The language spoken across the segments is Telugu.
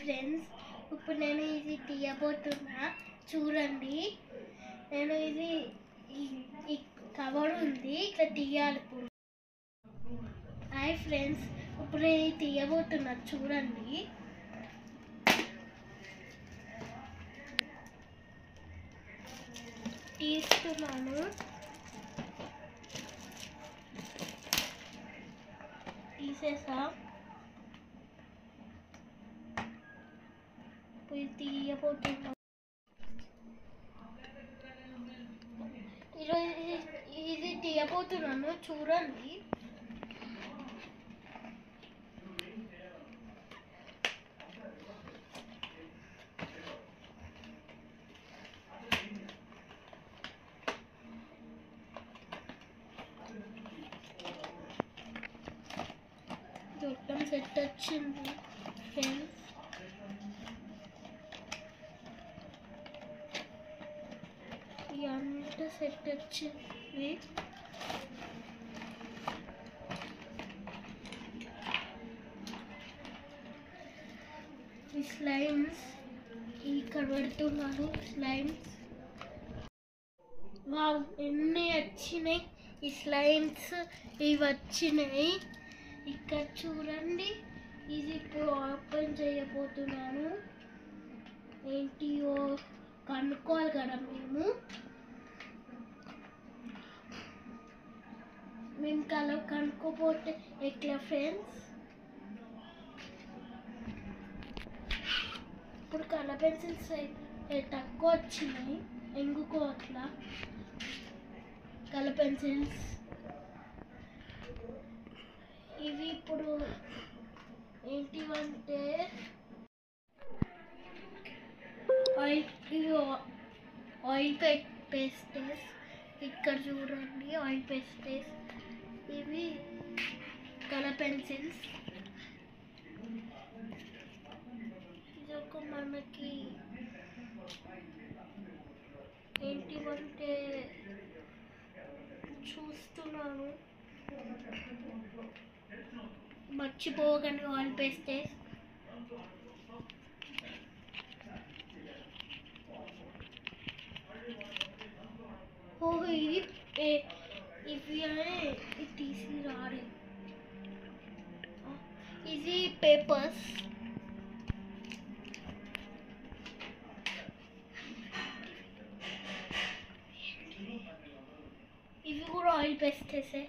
ఫ్రెండ్స్, ఇప్పుడు నేను ఇది తీయబోతున్నా చూడండి. నేను ఇది ఈ కవర్ ఉంది, ఇట్లా తీయాలి. ఇప్పుడు హాయ్ ఫ్రెండ్స్, ఇప్పుడు నేను ఇది తీయబోతున్నా చూడండి. తీస్తున్నాను. తీసేసా. ఇప్పుడు తీయబోతున్నా. ఇది తీయబోతున్నాను చూడండి. మొత్తం సెట్ వచ్చింది ఫ్రెండ్స్. అంతా సెట్ వచ్చింది. ఈ స్లైమ్స్ ఇక్కడ పెడుతున్నాను. స్లైమ్స్ వావ్, ఎన్ని వచ్చినాయి ఈ స్లైమ్స్. ఇవి వచ్చినాయి. ఇక్కడ చూడండి. ఇది ఇప్పుడు ఓపెన్ చేయబోతున్నాను. ఏంటియో కనుక్కోవాలి కదా మేము కనుక్కోపోతే ఎట్లా ఫ్రెండ్స్. ఇప్పుడు కలర్ పెన్సిల్స్ తక్కువ వచ్చినాయి, ఎందుకో అట్లా. కలర్ పెన్సిల్స్ ఇవి ఇప్పుడు ఏంటివంటే ఆయిల్ పేస్టెస్. ఇక్కడ చూడండి, ఆయిల్ పేస్టెస్. ఇవి కలర్ పెన్సిల్స్. ఇది ఒక మనకి ఏంటివంటే చూస్తున్నాను, మర్చిపోకండి ఆయిల్ పేస్టెస్. ఓహో, ఇది తీసి రాడే. ఇది పేపర్స్. ఇవి కూడా ఆయిల్ పేస్టెసే.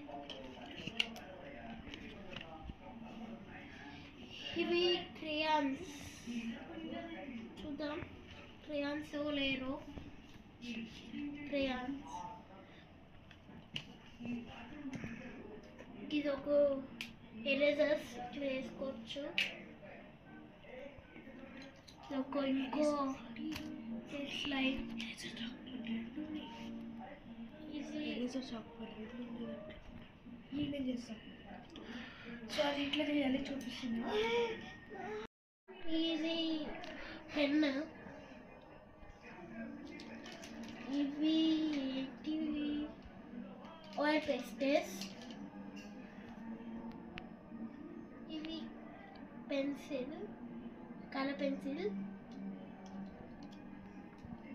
ఇవి క్రేయాన్స్. చూద్దాం క్రేయాన్స్ లేరు. క్రేయాన్స్. ఇది ఒక ఎరేజర్స్ వేసుకోవచ్చు. ఇంకో స్లైడ్. సో అది ఇట్లా చేయాలి చూపిస్తున్నా. ఇది పెన్. ఇవి ఆయిల్ పేస్టెస్. ఇవి పెన్సిల్, కలర్ పెన్సిల్.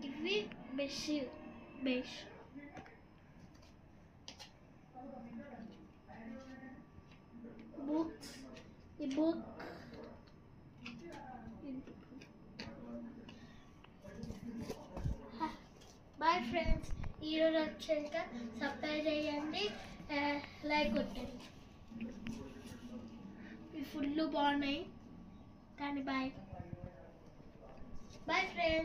ఇవి బెష్. బుక్స్. ఈ బుక్. బాయ్ ఫ్రెండ్స్, ఈరోజు వచ్చాక సబ్స్క్రైబ్ చేయండి, లైక్ కొట్టండి. ఈ ఫుల్ బాగున్నాయి కానీ బాయ్ ఫ్రెండ్స్.